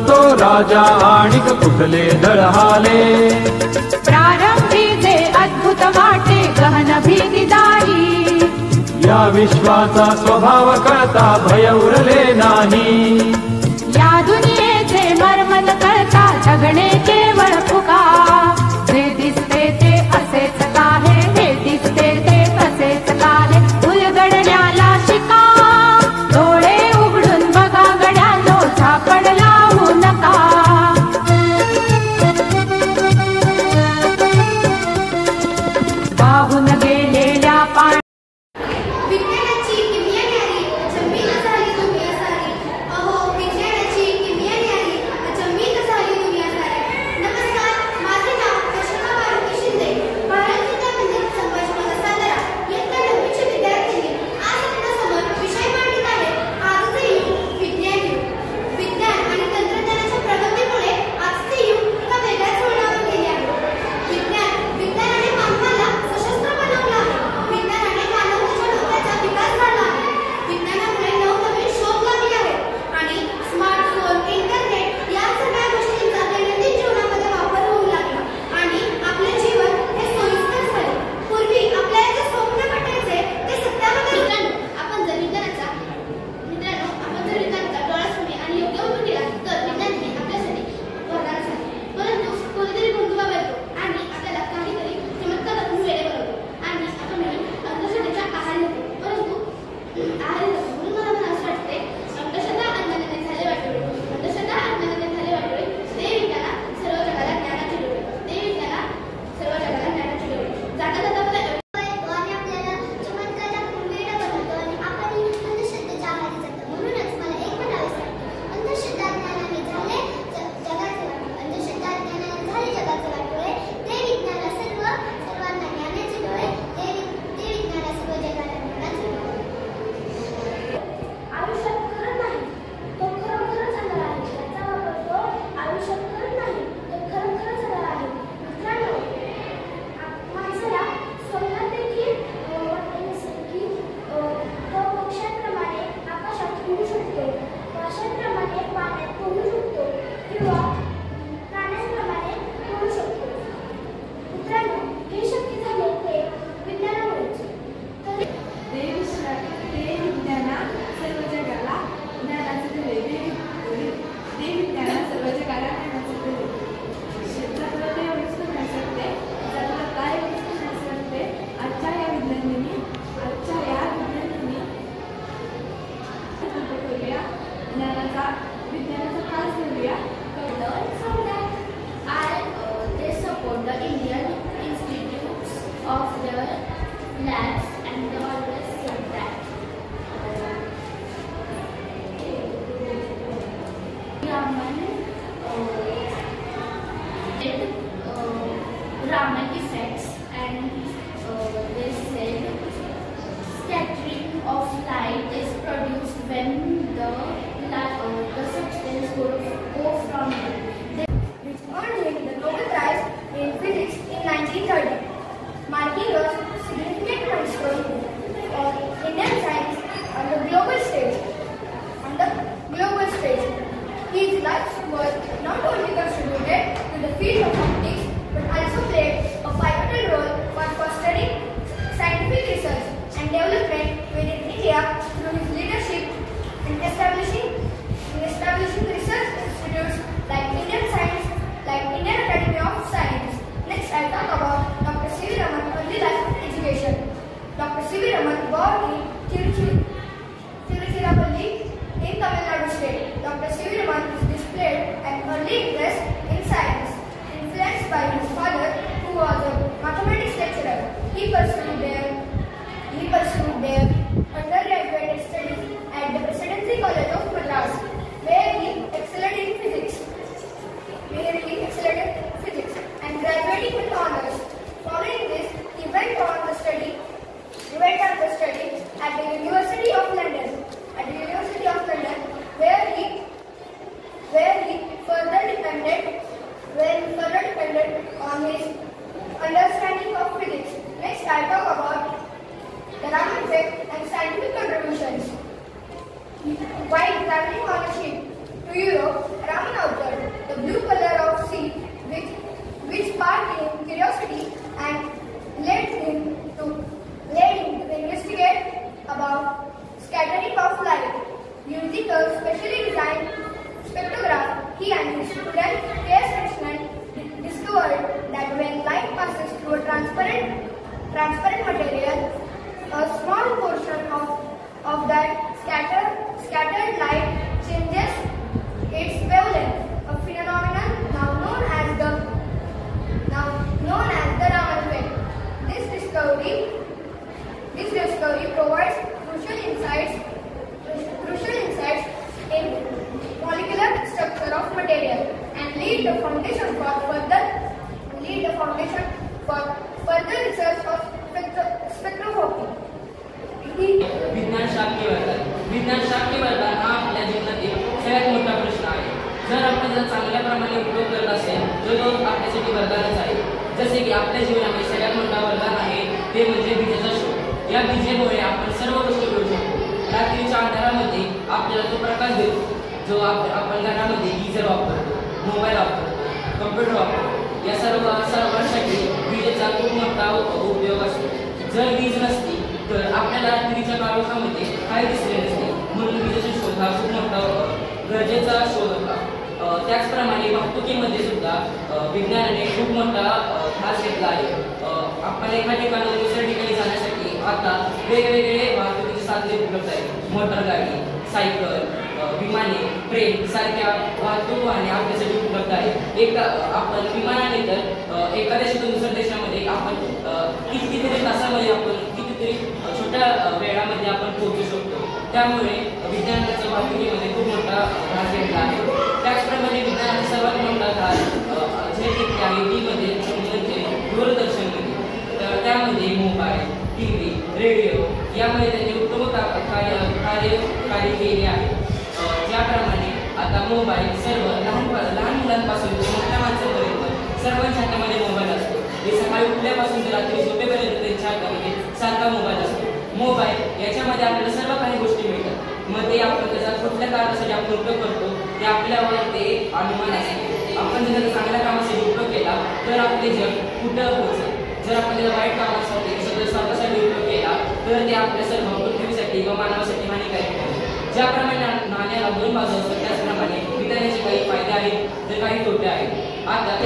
तो राजा आणिक कुठले दळहाले। प्रारंभी जे अद्भुत वाटे गहन भीतीदायी, या विश्वाचा स्वभाव कळता भय उरले नाही। या दुनियेचे मर्म न कळता जगणे केवळ फुका। जे दिसते ते असेच काहे, हे दिसते ते तसेच काहे, उलगडण्याला शिका। डोळे उघडून बघा गड्यानो, झापड लावू नका। वाहून गेलेल्या पाण्यात Raman effects, and they said scattering of light is produced when the substance go from it. Which earned him the Nobel Prize in Physics in 1930, marking a significant milestone for Indian science on the global stage. His life was not only contributed to the field of optics, but also played a pivotal role for fostering scientific research and development within India through his leadership in establishing research institutes like Indian Academy of Science. Next, I'll talk about Dr. C. V. Raman early life education. Dr. C. V. Raman born in Tiruchirappalli in Tamil Nadu state. Dr. C. V. Raman displayed an early interest in science, influenced by his father, who was a mathematics lecturer. He pursued their undergraduate studies at the Presidency College of Madras, where he excelled in physics, and graduating with honors. Following this, he went on to study at the University of London, where he further depended on his understanding of physics. Next, I talk about the Raman effect and scientific contributions. While traveling on a ship, To Europe, Raman observed the blue color of sea, which sparked him curiosity and led him to investigate about scattering of light. Using a specially designed spectrograph, he and his student K.S. Krishnan discovered that when light passes through a transparent material, a small portion of that scattered light changes its wavelength, a phenomenon now known as the Raman effect. This discovery provides crucial insights in molecular structure of material and lead the foundation for further research of spectroscopy. विज्ञान शास्त्रीय वर्धन हा आपल्या जीवनातील सगळ्यात मोठा प्रश्न आहे. जर आपण जर चांगल्या प्रमाणे उपयोग करत असेल तर तो आपल्यासाठी वरदानच आहे. जसे की आपल्या जीवनामध्ये सगळ्यात मोठा वरदान आहे ते म्हणजे विजेचा शोध. या विजेमुळे आपण सर्व गोष्टी करू शकतो. रात्रीच्या अंधारामध्ये आपल्याला तो प्रकाश देतो जो आपण घरामध्ये गीझर वापरतो, मोबाईल वापरतो, कम्प्युटर वापरतो. या सर्वांसाठी विजेचा खूप मोठा उपयोग असतो. जर वीज नसती तर आपल्याला रात्रीच्या काळोखामध्ये काही दिसले नसते. म्हणून विजेचा शोध हा खूप मोठा गरजेचा शोध होता. त्याचप्रमाणे वाहतुकीमध्ये सुद्धा विज्ञानाने खूप मोठा भाग घेतला आहे. आपण एका ठिकाणाहून दुसऱ्या ठिकाणी जाण्यासाठी आता वेगवेगळे वाहतुकीचे साधने उपलब्ध आहेत. मोटरगाडी, सायकल, विमाने, ट्रेन सारख्या वाहतूक वाहने आपल्यासाठी उपलब्ध आहेत. आपण विमानाने तर एका देशातून दुसऱ्या देशामध्ये आपण कितीतरी तासामध्ये आपण कितीतरी छोट्या वेळामध्ये आपण पोहोचू शकतो. त्यामुळे विज्ञानाचा वाहतुकीमध्ये खूप मोठा भाग घेतला आहे. त्याचप्रमाणे विज्ञानाचा सर्वात मोठा भाग जे घेतले आहे ती मध्ये म्हणजे दूरदर्शनमध्ये. तर त्यामध्ये मोबाईल, TV, रेडिओ यामध्ये त्यांनी उत्तम कार्य केले आहे. ज्याप्रमाणे आता मोबाईल सर्व लहान मुलांपासून मोठ्या माणसांपर्यंत सर्वांच्या हातामध्ये मोबाईल असतो. ते सकाळी उठल्यापासून ते रात्री झोपेपर्यंत त्यांच्या हातामध्ये सारखा मोबाईल असतो. मोबाईल याच्यामध्ये आपल्याला सर्व काही गोष्टी मिळतात. मग ते आपण त्याचा कुठल्या कारणासाठी आपण उपयोग करतो ते आपल्यावर ते अनुमान असते. आपण जर त्याचा चांगल्या कामासाठी उपयोग केला तर आपले जग कुठं पोहोचेल. जर आपण त्याचा वाईट कामासाठी स्वतःसाठी उपयोग केला तर ते आपल्या सर्व पृथ्वीसाठी व मानवासाठी हानिकारक आहे. ज्याप्रमाणे नाण्याला दोन बाजू असतात त्याचप्रमाणे विज्ञानाचे काही फायदे आहेत तर काही तोटे आहेत. आता